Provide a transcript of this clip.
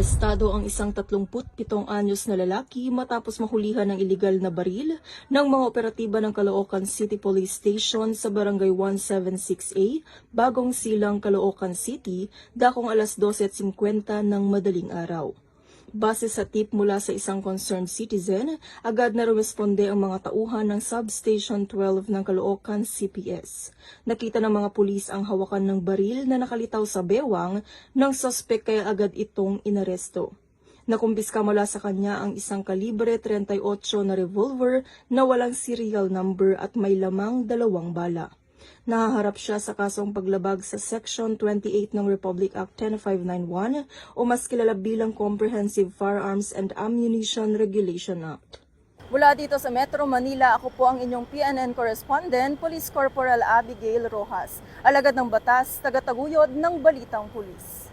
Arestado ang isang 37 anyos na lalaki matapos mahulihan ng iligal na baril ng mga operatiba ng Caloocan City Police Station sa Barangay 176A, Bagong Silang, Caloocan City, dakong alas 12:50 ng madaling araw. Base sa tip mula sa isang concerned citizen, agad na rumesponde ang mga tauhan ng Substation 12 ng Caloocan CPS. Nakita ng mga pulis ang hawakan ng baril na nakalitaw sa bewang ng sospek kaya agad itong inaresto. Nakumpiska mula sa kanya ang isang kalibre 38 na revolver na walang serial number at may lamang 2 bala. Nahaharap siya sa kasong paglabag sa Section 28 ng Republic Act 10591 o mas kilala bilang Comprehensive Firearms and Ammunition Regulation Act. Mula dito sa Metro Manila, ako po ang inyong PNN correspondent, Police Corporal Abigail Rojas, alagad ng batas, tagataguyod ng Balitang Pulis.